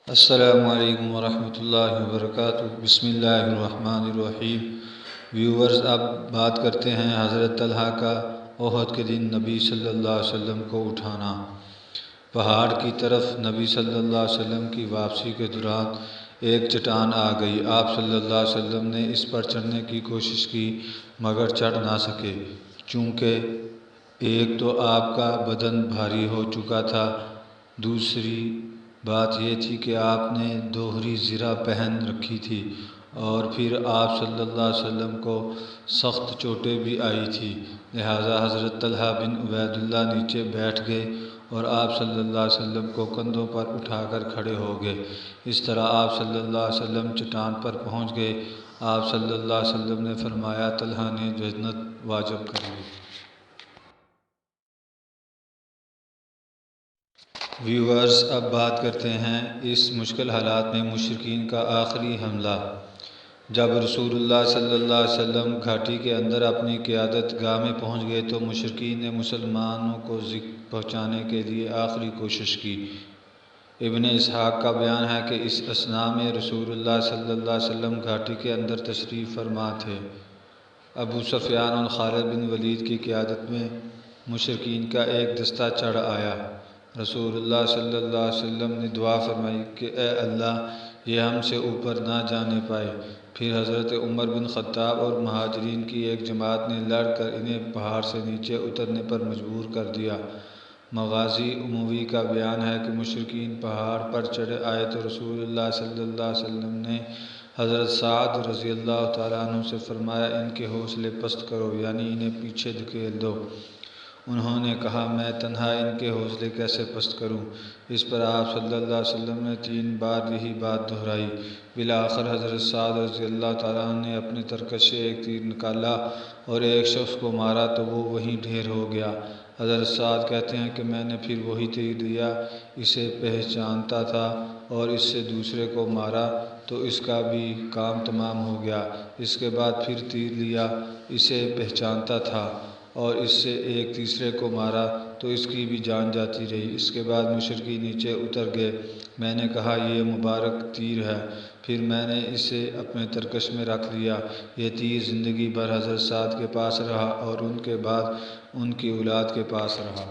السلام علیکم ورحمۃ اللہ وبرکاتہ۔ بسم اللہ الرحمن الرحیم۔ ویورز، اب بات کرتے ہیں حضرت طلحہ کا احد کے دن نبی صلی اللہ علیہ وسلم کو اٹھانا۔ پہاڑ کی طرف نبی صلی اللہ علیہ وسلم کی واپسی کے دوران ایک چٹان آ گئی۔ آپ صلی اللہ علیہ وسلم نے اس پر چڑھنے کی کوشش کی مگر چڑھ نہ سکے، چونکہ ایک تو آپ کا بدن بھاری ہو چکا تھا، دوسری بات یہ تھی کہ آپ نے دوہری زرہ پہن رکھی تھی، اور پھر آپ صلی اللہ علیہ وسلم کو سخت چوٹیں بھی آئی تھیں۔ لہٰذا حضرت طلحہ بن عبید اللہ نیچے بیٹھ گئے اور آپ صلی اللہ علیہ وسلم کو کندھوں پر اٹھا کر کھڑے ہو گئے۔ اس طرح آپ صلی اللہ علیہ وسلم چٹان پر پہنچ گئے۔ آپ صلی اللہ علیہ وسلم نے فرمایا، طلحہ نے جنت واجب کر لی۔ ویورز، اب بات کرتے ہیں اس مشکل حالات میں مشرکین کا آخری حملہ۔ جب رسول اللہ صلی اللہ علیہ وسلم گھاٹی کے اندر اپنی قیادت گاہ میں پہنچ گئے تو مشرکین نے مسلمانوں کو پہنچانے کے لیے آخری کوشش کی۔ ابن اسحاق کا بیان ہے کہ اس اثناء میں رسول اللہ صلی اللہ علیہ وسلم گھاٹی کے اندر تشریف فرما تھے۔ ابو سفیان اور خالد بن ولید کی قیادت میں مشرکین کا ایک دستہ چڑھ آیا۔ رسول اللہ صلی اللہ علیہ وسلم نے دعا فرمائی کہ اے اللہ، یہ ہم سے اوپر نہ جانے پائے۔ پھر حضرت عمر بن خطاب اور مہاجرین کی ایک جماعت نے لڑ کر انہیں پہاڑ سے نیچے اترنے پر مجبور کر دیا۔ مغازی اموی کا بیان ہے کہ مشرکین پہاڑ پر چڑھ آئے تو رسول اللہ صلی اللہ علیہ وسلم نے حضرت سعد رضی اللہ تعالیٰ عنہ سے فرمایا، ان کے حوصلے پست کرو، یعنی انہیں پیچھے دھکیل دو۔ انہوں نے کہا، میں تنہا ان کے حوصلے کیسے پست کروں؟ اس پر آپ صلی اللہ علیہ وسلم نے 3 بار یہی بات دہرائی۔ بالآخر حضرت سعد رضی اللہ تعالیٰ عنہ نے اپنے ترکش سے ایک تیر نکالا اور ایک شخص کو مارا تو وہ وہیں ڈھیر ہو گیا۔ حضرت سعد کہتے ہیں کہ میں نے پھر وہی تیر لیا، اسے پہچانتا تھا، اور اس سے دوسرے کو مارا تو اس کا بھی کام تمام ہو گیا۔ اس کے بعد پھر تیر لیا، اسے پہچانتا تھا، اور اس سے ایک تیسرے کو مارا تو اس کی بھی جان جاتی رہی۔ اس کے بعد مشرکین نیچے اتر گئے۔ میں نے کہا، یہ مبارک تیر ہے۔ پھر میں نے اسے اپنے ترکش میں رکھ لیا۔ یہ تیر زندگی بھر حضرت سعد کے پاس رہا اور ان کے بعد ان کی اولاد کے پاس رہا۔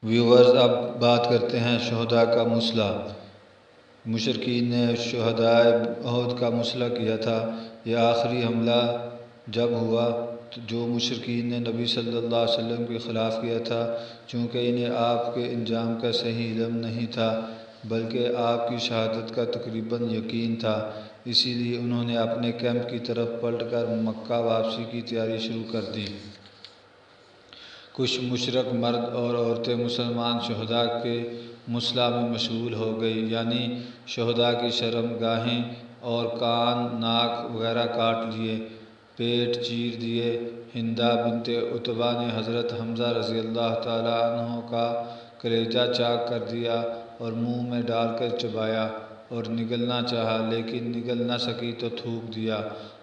ویورز، اب بات کرتے ہیں شہداء کا مسئلہ۔ مشرکین نے شہداء احد کا مسئلہ کیا تھا۔ یہ آخری حملہ جب ہوا جو مشرکین نے نبی صلی اللہ علیہ وسلم کے خلاف کیا تھا، چونکہ انہیں آپ کے انجام کا صحیح علم نہیں تھا بلکہ آپ کی شہادت کا تقریباً یقین تھا، اسی لیے انہوں نے اپنے کیمپ کی طرف پلٹ کر مکہ واپسی کی تیاری شروع کر دی۔ کچھ مشرک مرد اور عورتیں مسلمان شہداء کے مسئلہ میں مشغول ہو گئی، یعنی شہداء کی شرم گاہیں اور کان، ناک وغیرہ کاٹ لیے، پیٹ چیر دیے۔ ہندہ بنت عتبہ نے حضرت حمزہ رضی اللہ تعالیٰ عنہ کا کلیجہ چاک کر دیا اور منہ میں ڈال کر چبایا اور نگلنا چاہا، لیکن نگل نہ سکی تو تھوک دیا،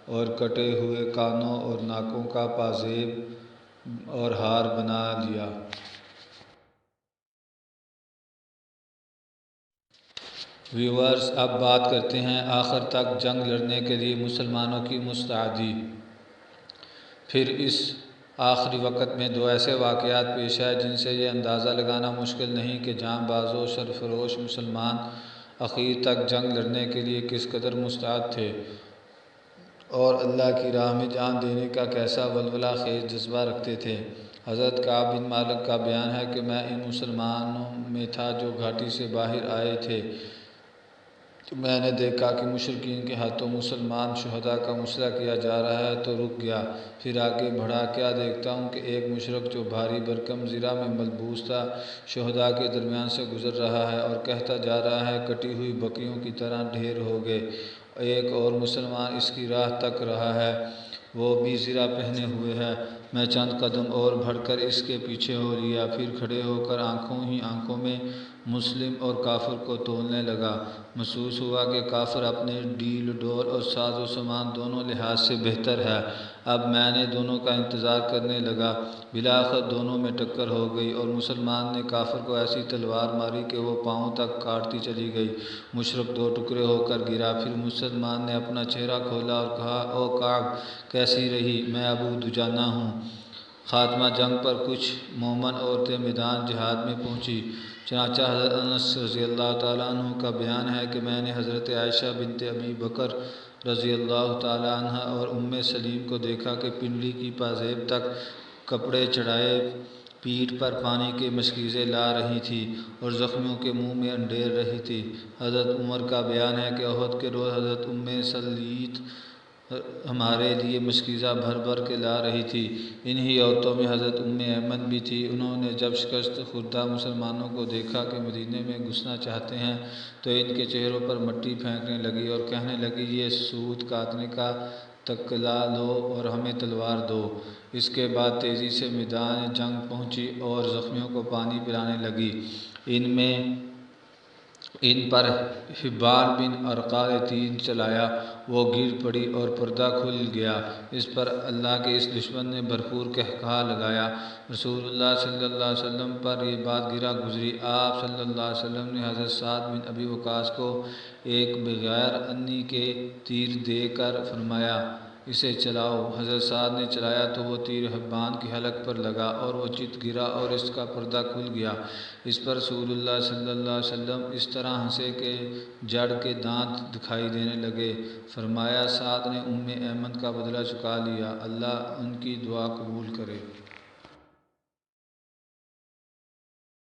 اور کٹے ہوئے کانوں اور ناکوں کا پازیب اور ہار بنا لیا۔ ویورز، اب بات کرتے ہیں آخر تک جنگ لڑنے کے لیے مسلمانوں کی مستعدی۔ پھر اس آخری وقت میں 2 ایسے واقعات پیش آئے جن سے یہ اندازہ لگانا مشکل نہیں کہ جاں باز و سرفروش مسلمان اخیر تک جنگ لڑنے کے لیے کس قدر مستعد تھے اور اللہ کی راہ میں جان دینے کا کیسا ولولہ خیز جذبہ رکھتے تھے۔ حضرت کعب بن مالک کا بیان ہے کہ میں ان مسلمانوں میں تھا جو گھاٹی سے باہر آئے تھے، تو میں نے دیکھا کہ مشرکین کے ہاتھوں مسلمان شہداء کا مسئلہ کیا جا رہا ہے تو رک گیا۔ پھر آگے بڑھا، کیا دیکھتا ہوں کہ ایک مشرک جو بھاری بھرکم زرہ میں ملبوس تھا شہداء کے درمیان سے گزر رہا ہے اور کہتا جا رہا ہے، کٹی ہوئی بکریوں کی طرح ڈھیر ہو گئے۔ ایک اور مسلمان اس کی راہ تک رہا ہے، وہ بھی زرہ پہنے ہوئے ہے۔ میں چند قدم اور بڑھ کر اس کے پیچھے ہو لیا، پھر کھڑے ہو کر آنکھوں ہی آنکھوں میں مسلم اور کافر کو تولنے لگا۔ محسوس ہوا کہ کافر اپنے ڈیل ڈول اور ساز و سامان دونوں لحاظ سے بہتر ہے، اب میں نے دونوں کا انتظار کرنے لگا، بالآخر دونوں میں ٹکر ہو گئی اور مسلمان نے کافر کو ایسی تلوار ماری کہ وہ پاؤں تک کاٹتی چلی گئی۔ مشرک دو ٹکڑے ہو کر گرا۔ پھر مسلمان نے اپنا چہرہ کھولا اور کہا، او کعب، کیسی رہی؟ میں ابو دجانہ ہوں۔ خاتمہ جنگ پر کچھ مومن عورتیں میدان جہاد میں پہنچی۔ چنانچہ حضرت انس رضی اللہ تعالیٰ عنہ کا بیان ہے کہ میں نے حضرت عائشہ بنت ابی بکر رضی اللہ تعالیٰ عنہ اور سلیم کو دیکھا کہ پنڈلی کی پازیب تک کپڑے چڑھائے پیٹھ پر پانی کے مشکیزیں لا رہی تھی اور زخمیوں کے منہ میں انڈیر رہی تھی۔ حضرت عمر کا بیان ہے کہ احد کے روز حضرت سلیت ہمارے لیے مشکیزہ بھر بھر کے لا رہی تھی۔ انہی عورتوں میں حضرت ایمن بھی تھی۔ انہوں نے جب شکست خوردہ مسلمانوں کو دیکھا کہ مدینے میں گھسنا چاہتے ہیں تو ان کے چہروں پر مٹی پھینکنے لگی اور کہنے لگی، یہ سود کاٹنے کا تکلا لو اور ہمیں تلوار دو۔ اس کے بعد تیزی سے میدان جنگ پہنچی اور زخمیوں کو پانی پلانے لگی۔ ان پر حبان بن ارقا نے تیر چلایا، وہ گر پڑی اور پردہ کھل گیا۔ اس پر اللہ کے اس دشمن نے بھرپور قہقہہ لگایا۔ رسول اللہ صلی اللہ علیہ وسلم پر یہ بات گرا گزری۔ آپ صلی اللہ علیہ وسلم نے حضرت سعد بن ابی وقاص کو ایک بغیر انی کے تیر دے کر فرمایا، اسے چلاؤ۔ حضرت سعد نے چلایا تو وہ تیر حبان کی حلق پر لگا اور وہ چت گرا اور اس کا پردہ کھل گیا۔ اس پر رسول اللہ صلی اللہ علیہ وسلم اس طرح ہنسے کہ جڑ کے دانت دکھائی دینے لگے۔ فرمایا، سعد نے ایمن کا بدلہ چکا لیا، اللہ ان کی دعا قبول کرے۔